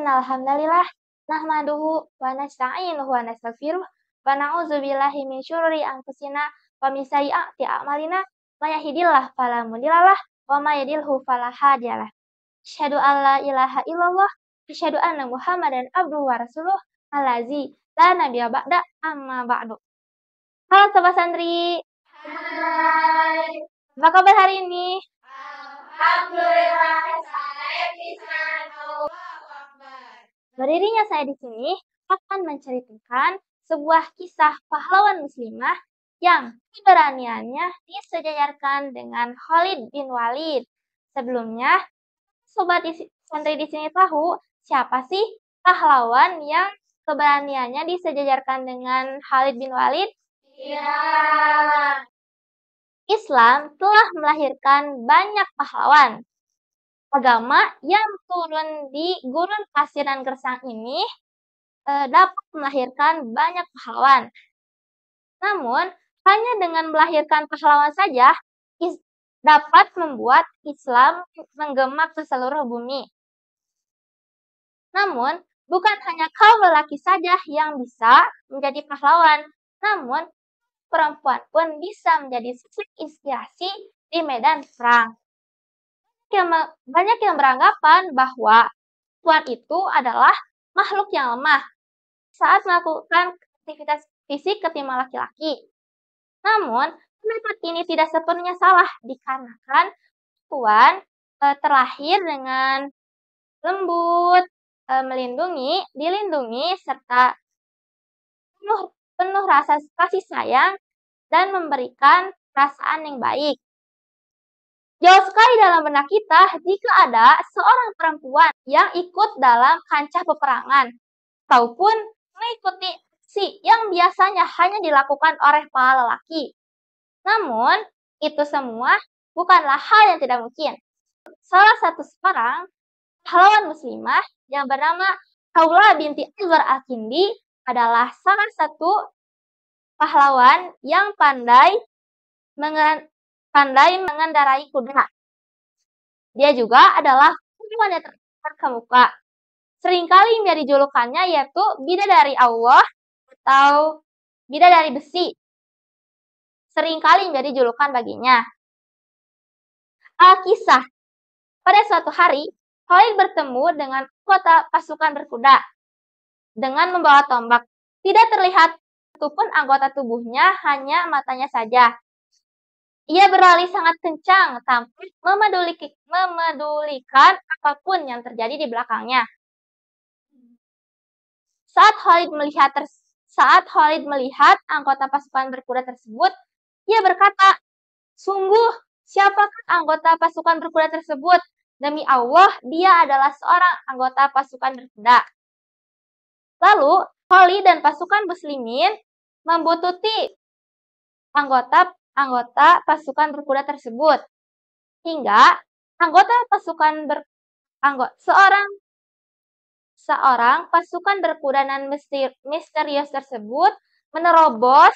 Innal hamdalillah nahmaduhu wa nasta'inuhu wa nastaghfiruh wa na'udzubillahi min syururi anfusina wa min sayyiati a'malina may yahdihillahu fala mudhillalah wa may yudhlilhu fala hadiyalah. Asyhadu an la ilaha illallah wa asyhadu anna Muhammadan abduhu wa rasuluh allazi la nabiyya ba'da amma ba'du. Halo sobat santri. Hai. Apa kabar hari ini? Alhamdulillah, saya bisa. Allahu Akbar. Berdirinya saya di sini akan menceritakan sebuah kisah pahlawan muslimah yang keberaniannya disejajarkan dengan Khalid bin Walid. Sebelumnya, sobat santri di sini tahu siapa sih pahlawan yang keberaniannya disejajarkan dengan Khalid bin Walid? Iya. Islam telah melahirkan banyak pahlawan. Agama yang turun di gurun pasir dan gersang ini dapat melahirkan banyak pahlawan. Namun, hanya dengan melahirkan pahlawan saja dapat membuat Islam menggema ke seluruh bumi. Namun, bukan hanya kaum lelaki saja yang bisa menjadi pahlawan, namun perempuan pun bisa menjadi sosok inspirasi di medan perang. Banyak yang beranggapan bahwa perempuan itu adalah makhluk yang lemah saat melakukan aktivitas fisik ketimbang laki-laki. Namun, pendapat ini tidak sepenuhnya salah dikarenakan perempuan terlahir dengan lembut, dilindungi, serta penuh rasa kasih sayang dan memberikan perasaan yang baik. Jauh sekali dalam benak kita jika ada seorang perempuan yang ikut dalam kancah peperangan ataupun mengikuti aksi yang biasanya hanya dilakukan oleh para lelaki. Namun, itu semua bukanlah hal yang tidak mungkin. Salah satu seorang pahlawan muslimah yang bernama Khawlah binti Azwar al-Kindi adalah salah satu pahlawan yang pandai mengendarai kuda. Dia juga adalah pahlawan yang terkemuka. Seringkali menjadi julukannya yaitu bidadari Allah atau bidadari besi. Seringkali menjadi julukan baginya. Alkisah. Pada suatu hari, Khalid bertemu dengan anggota pasukan berkuda dengan membawa tombak. Tidak terlihat satupun anggota tubuhnya, hanya matanya saja. Ia berlari sangat kencang tanpa memedulikan apapun yang terjadi di belakangnya. Saat Khalid melihat anggota pasukan berkuda tersebut, ia berkata, "Sungguh, siapakah anggota pasukan berkuda tersebut? Demi Allah, dia adalah seorang anggota pasukan berkuda." Lalu, Khalid dan pasukan muslimin membuntuti anggota pasukan berkuda tersebut. Hingga seorang pasukan berkuda dan misterius tersebut menerobos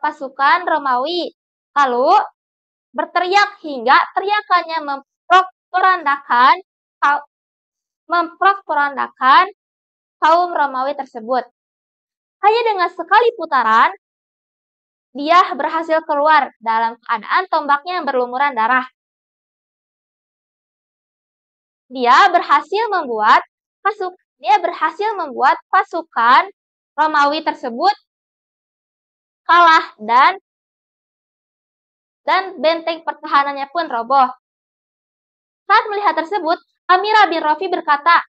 pasukan Romawi. Lalu berteriak hingga teriakannya memporak-porandakan kaum Romawi tersebut. Hanya dengan sekali putaran, dia berhasil keluar dalam keadaan tombaknya yang berlumuran darah. Dia berhasil membuat pasukan Romawi tersebut kalah dan benteng pertahanannya pun roboh. Saat melihat tersebut, Amirah bin Rafi berkata,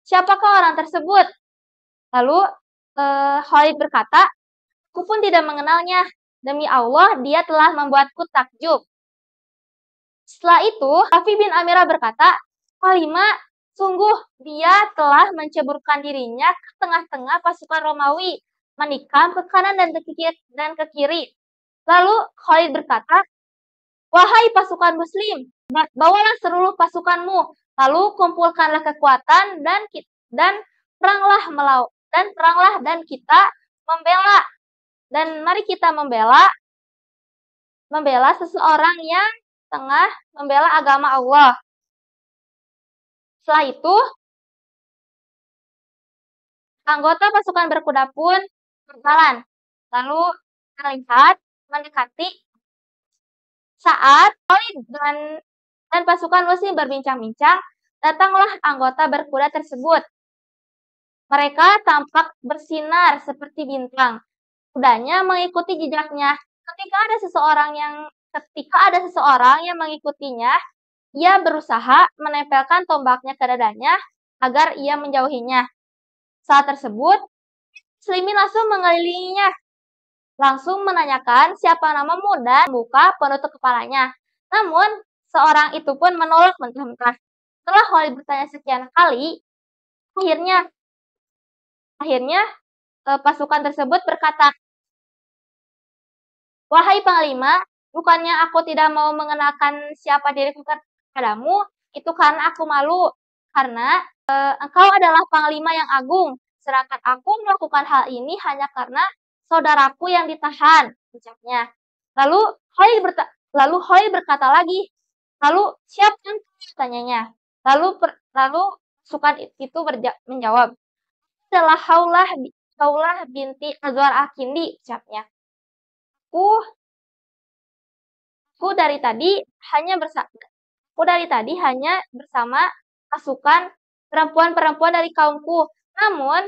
Siapakah orang tersebut? Lalu Khalid berkata, "Aku pun tidak mengenalnya. Demi Allah, dia telah membuatku takjub." Setelah itu, Rafi bin Amirah berkata, "Halimah, sungguh dia telah menceburkan dirinya ke tengah-tengah pasukan Romawi, menikam ke kanan dan ke kiri." Lalu Khalid berkata, "Wahai pasukan muslim, bawalah seluruh pasukanmu, lalu kumpulkanlah kekuatan dan peranglah dan kita membela. Dan mari kita membela seseorang yang tengah membela agama Allah." Setelah itu, anggota pasukan berkuda pun berjalan. Lalu terlihat mendekati saat Khalid dan pasukan Muslim berbincang-bincang, datanglah anggota berkuda tersebut. Mereka tampak bersinar seperti bintang. Kudanya mengikuti jejaknya. Ketika ada seseorang yang mengikutinya, ia berusaha menempelkan tombaknya ke dadanya agar ia menjauhinya. Saat tersebut, Muslimin langsung mengelilinginya, langsung menanyakan siapa namamu dan membuka penutup kepalanya. Namun, seorang itu pun menolak mentah-mentah. Setelah Khalid bertanya sekian kali, akhirnya pasukan tersebut berkata, "Wahai Panglima, bukannya aku tidak mau mengenalkan siapa diriku kepadamu, itu karena aku malu. Karena engkau adalah Panglima yang agung, sedangkan aku melakukan hal ini hanya karena saudaraku yang ditahan," ucapnya. Lalu Khalid berkata lagi, "Lalu siapa yang tanyanya?" Lalu pasukan itu menjawab, "Adalah Haulah binti Azwar Al-Kindi," ucapnya. Aku dari tadi hanya bersama pasukan perempuan-perempuan dari kaumku. Namun,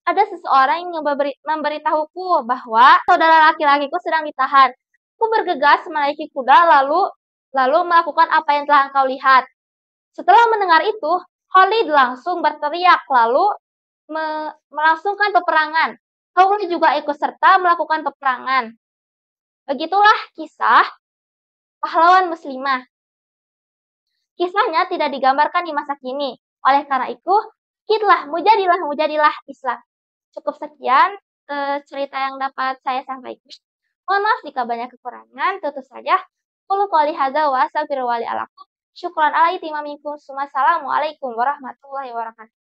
ada seseorang yang memberitahuku bahwa saudara laki-lakiku sedang ditahan. Aku bergegas menaiki kuda lalu melakukan apa yang telah engkau lihat. Setelah mendengar itu, Khalid langsung berteriak lalu melangsungkan peperangan. Khalid juga ikut serta melakukan peperangan. Begitulah kisah pahlawan muslimah. Kisahnya tidak digambarkan di masa kini. Oleh karena itu, mujadilah Islam. Cukup sekian cerita yang dapat saya sampaikan. Mohon maaf jika banyak kekurangan. Tentu saja. Qul qouli hadza wa astaghfirullahi wa lakum. Syukran ala itimamikum. Assalamualaikum warahmatullahi wabarakatuh.